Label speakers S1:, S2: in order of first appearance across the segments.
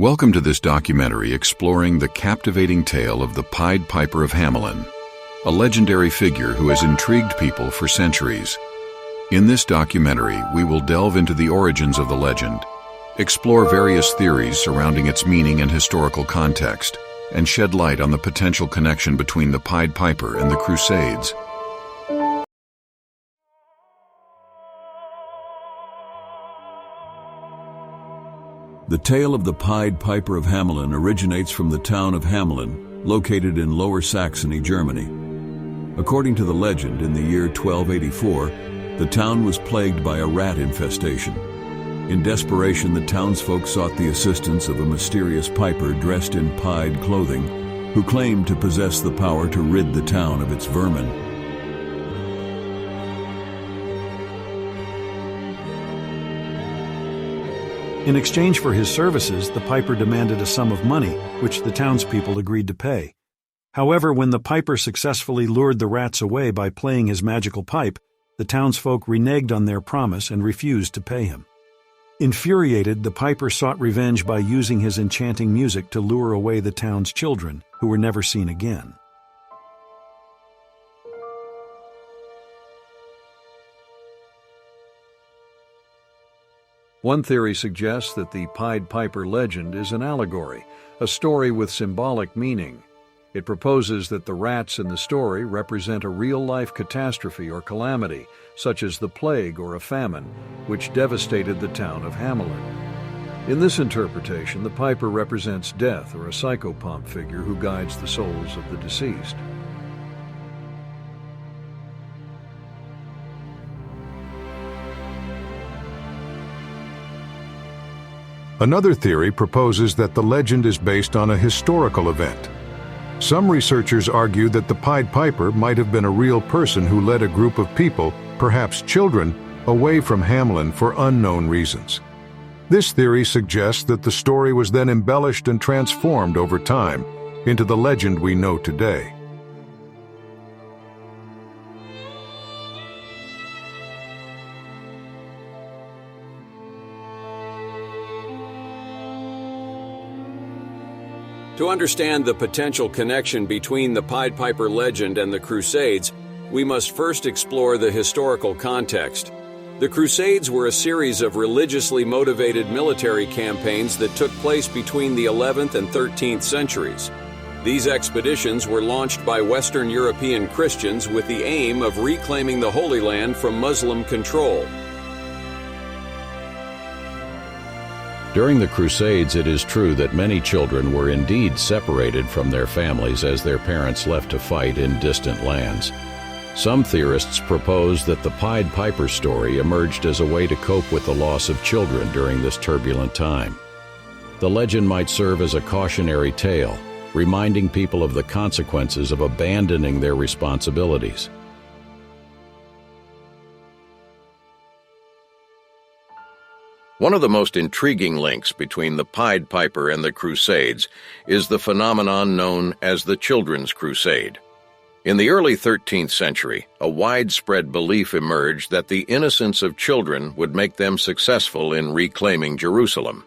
S1: Welcome to this documentary exploring the captivating tale of the Pied Piper of Hamelin, a legendary figure who has intrigued people for centuries. In this documentary, we will delve into the origins of the legend, explore various theories surrounding its meaning and historical context, and shed light on the potential connection between the Pied Piper and the Crusades. The tale of the Pied Piper of Hamelin originates from the town of Hamelin, located in Lower Saxony, Germany. According to the legend, in the year 1284, the town was plagued by a rat infestation. In desperation, the townsfolk sought the assistance of a mysterious piper dressed in pied clothing, who claimed to possess the power to rid the town of its vermin.
S2: In exchange for his services, the piper demanded a sum of money, which the townspeople agreed to pay. However, when the piper successfully lured the rats away by playing his magical pipe, the townsfolk reneged on their promise and refused to pay him. Infuriated, the piper sought revenge by using his enchanting music to lure away the town's children, who were never seen again.
S3: One theory suggests that the Pied Piper legend is an allegory, a story with symbolic meaning. It proposes that the rats in the story represent a real-life catastrophe or calamity, such as the plague or a famine, which devastated the town of Hamelin. In this interpretation, the piper represents death or a psychopomp figure who guides the souls of the deceased.
S4: Another theory proposes that the legend is based on a historical event. Some researchers argue that the Pied Piper might have been a real person who led a group of people, perhaps children, away from Hamelin for unknown reasons. This theory suggests that the story was then embellished and transformed over time into the legend we know today.
S5: To understand the potential connection between the Pied Piper legend and the Crusades, we must first explore the historical context. The Crusades were a series of religiously motivated military campaigns that took place between the 11th and 13th centuries. These expeditions were launched by Western European Christians with the aim of reclaiming the Holy Land from Muslim control.
S6: During the Crusades, it is true that many children were indeed separated from their families as their parents left to fight in distant lands. Some theorists propose that the Pied Piper story emerged as a way to cope with the loss of children during this turbulent time. The legend might serve as a cautionary tale, reminding people of the consequences of abandoning their responsibilities.
S7: One of the most intriguing links between the Pied Piper and the Crusades is the phenomenon known as the Children's Crusade. In the early 13th century, a widespread belief emerged that the innocence of children would make them successful in reclaiming Jerusalem.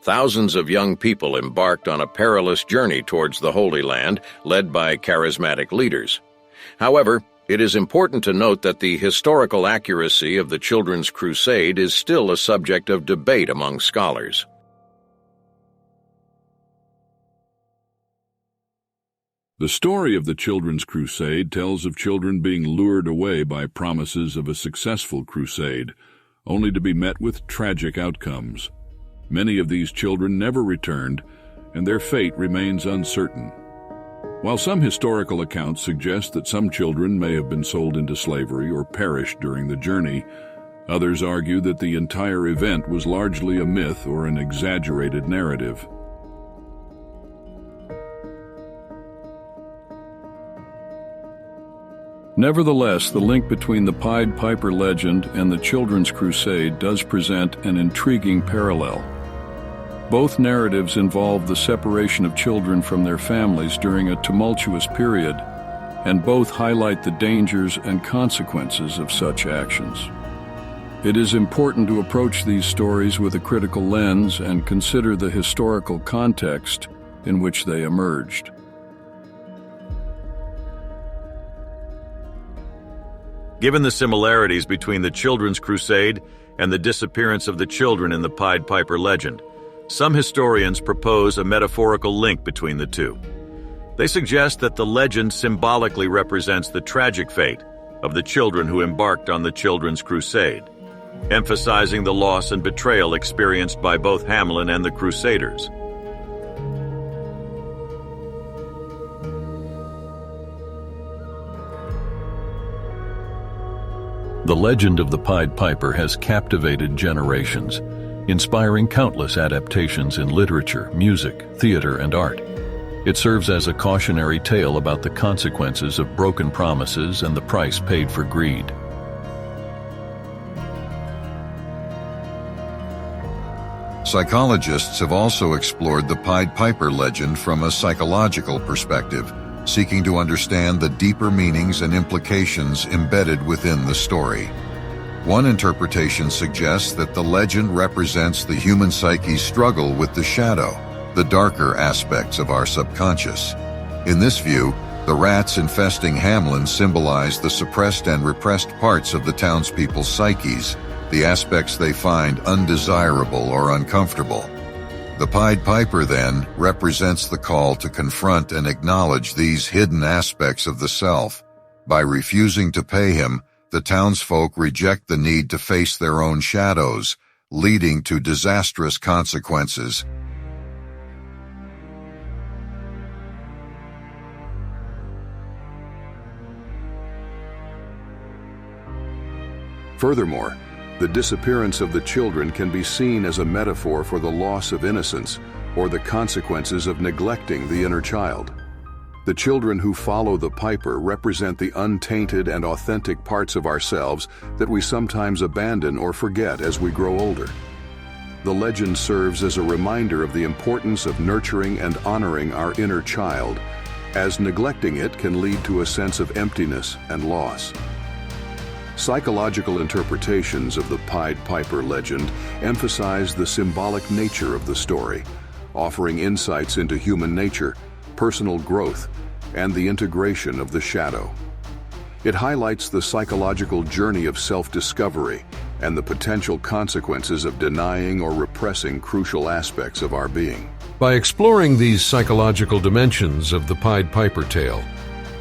S7: Thousands of young people embarked on a perilous journey towards the Holy Land, led by charismatic leaders. However, it is important to note that the historical accuracy of the Children's Crusade is still a subject of debate among scholars.
S8: The story of the Children's Crusade tells of children being lured away by promises of a successful crusade, only to be met with tragic outcomes. Many of these children never returned, and their fate remains uncertain. While some historical accounts suggest that some children may have been sold into slavery or perished during the journey, others argue that the entire event was largely a myth or an exaggerated narrative. Nevertheless, the link between the Pied Piper legend and the Children's Crusade does present an intriguing parallel. Both narratives involve the separation of children from their families during a tumultuous period, and both highlight the dangers and consequences of such actions. It is important to approach these stories with a critical lens and consider the historical context in which they emerged.
S9: Given the similarities between the Children's Crusade and the disappearance of the children in the Pied Piper legend, some historians propose a metaphorical link between the two. They suggest that the legend symbolically represents the tragic fate of the children who embarked on the Children's Crusade, emphasizing the loss and betrayal experienced by both Hamelin and the Crusaders.
S1: The legend of the Pied Piper has captivated generations, inspiring countless adaptations in literature, music, theater, and art. It serves as a cautionary tale about the consequences of broken promises and the price paid for greed.
S4: Psychologists have also explored the Pied Piper legend from a psychological perspective, seeking to understand the deeper meanings and implications embedded within the story. One interpretation suggests that the legend represents the human psyche's struggle with the shadow, the darker aspects of our subconscious. In this view, the rats infesting Hamelin symbolize the suppressed and repressed parts of the townspeople's psyches, the aspects they find undesirable or uncomfortable. The Pied Piper, then, represents the call to confront and acknowledge these hidden aspects of the self. By refusing to pay him, the townsfolk reject the need to face their own shadows, leading to disastrous consequences.
S8: Furthermore, the disappearance of the children can be seen as a metaphor for the loss of innocence or the consequences of neglecting the inner child. The children who follow the Piper represent the untainted and authentic parts of ourselves that we sometimes abandon or forget as we grow older. The legend serves as a reminder of the importance of nurturing and honoring our inner child, as neglecting it can lead to a sense of emptiness and loss. Psychological interpretations of the Pied Piper legend emphasize the symbolic nature of the story, offering insights into human nature, personal growth, and the integration of the shadow. It highlights the psychological journey of self-discovery and the potential consequences of denying or repressing crucial aspects of our being.
S10: By exploring these psychological dimensions of the Pied Piper tale,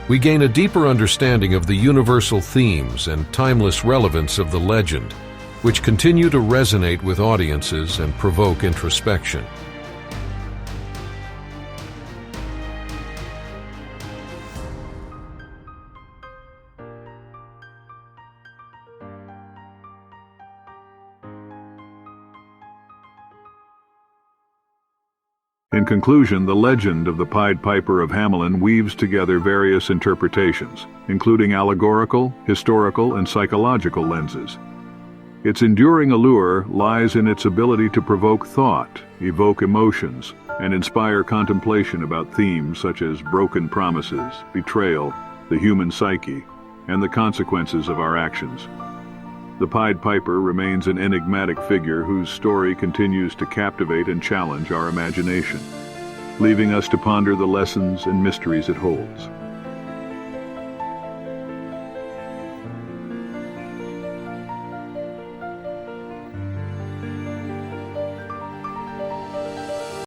S10: we gain a deeper understanding of the universal themes and timeless relevance of the legend, which continue to resonate with audiences and provoke introspection.
S8: In conclusion, the legend of the Pied Piper of Hamelin weaves together various interpretations, including allegorical, historical, and psychological lenses. Its enduring allure lies in its ability to provoke thought, evoke emotions, and inspire contemplation about themes such as broken promises, betrayal, the human psyche, and the consequences of our actions. The Pied Piper remains an enigmatic figure whose story continues to captivate and challenge our imagination, leaving us to ponder the lessons and mysteries it holds.